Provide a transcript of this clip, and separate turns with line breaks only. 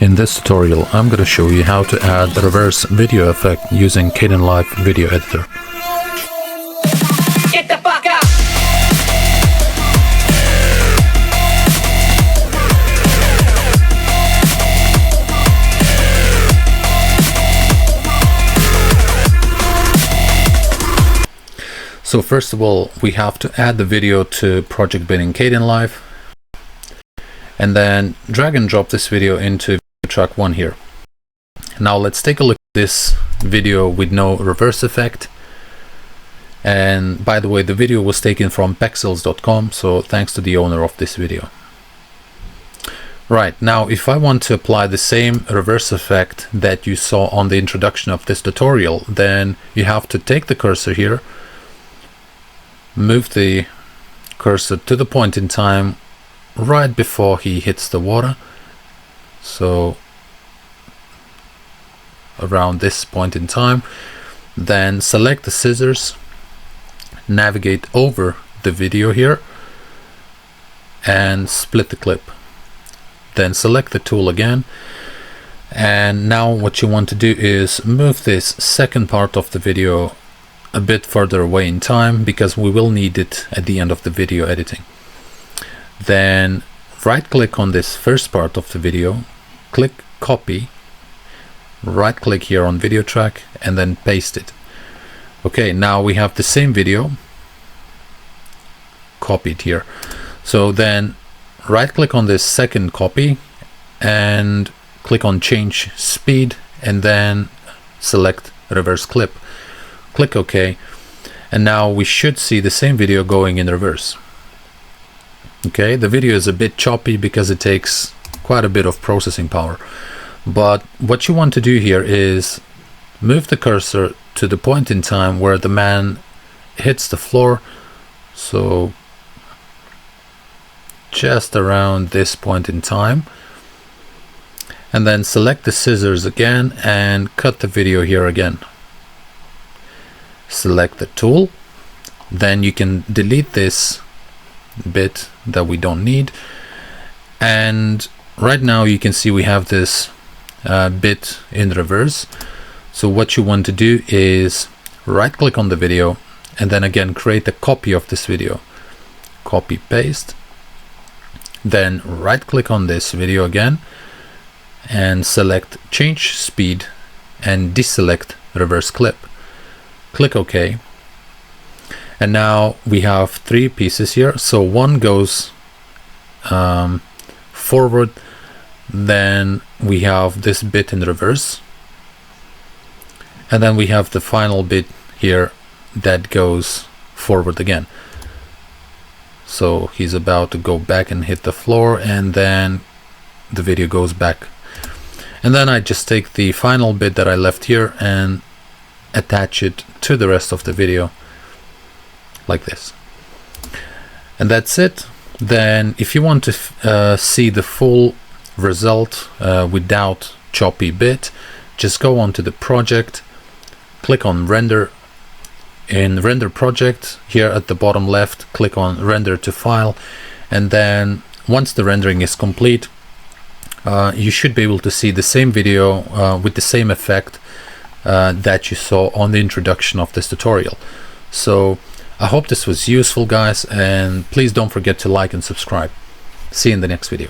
In this tutorial, I'm going to show you how to add the reverse video effect using Kdenlive video editor.
Get the fuck up!
So first of all, we have to add the video to project bin in Kdenlive, and then drag and drop this video into track 1 here. Now let's take a look at this video with no reverse effect. And by the way, the video was taken from pexels.com, so thanks to the owner of this video. Right, now if I want to apply the same reverse effect that you saw on the introduction of this tutorial, then you have to take the cursor here, move the cursor to the point in time right before he hits the water, so around this point in time, then select the scissors, navigate over the video here and split the clip, then select the tool again, and now what you want to do is move this second part of the video a bit further away in time because we will need it at the end of the video editing. Then right click on this first part of the video, click copy, right click here on video track and then paste it. Okay, now we have the same video copied here. So then right click on this second copy and click on change speed and then select reverse clip. Click OK, and now we should see the same video going in reverse. Okay, the video is a bit choppy because it takes quite a bit of processing power, but what you want to do here is move the cursor to the point in time where the man hits the floor, so just around this point in time, and then select the scissors again and cut the video here again. Select the tool, then you can delete this bit that we don't need, and right now you can see we have this bit in reverse. So what you want to do is right click on the video and then again create a copy of this video, copy paste, then right click on this video again and select change speed and deselect reverse clip. Click OK, and now we have 3 pieces here. So one goes forward, then we have this bit in reverse, and then we have the final bit here that goes forward again. So he's about to go back and hit the floor, and then the video goes back. And then I just take the final bit that I left here and attach it to the rest of the video like this, and that's it. Then if you want to see the full result without choppy bit, just go on to the project, click on render. In render project here at the bottom left, click on render to file, and then once the rendering is complete, you should be able to see the same video with the same effect that you saw on the introduction of this tutorial. So I hope this was useful, guys, and please don't forget to like and subscribe. See you in the next video.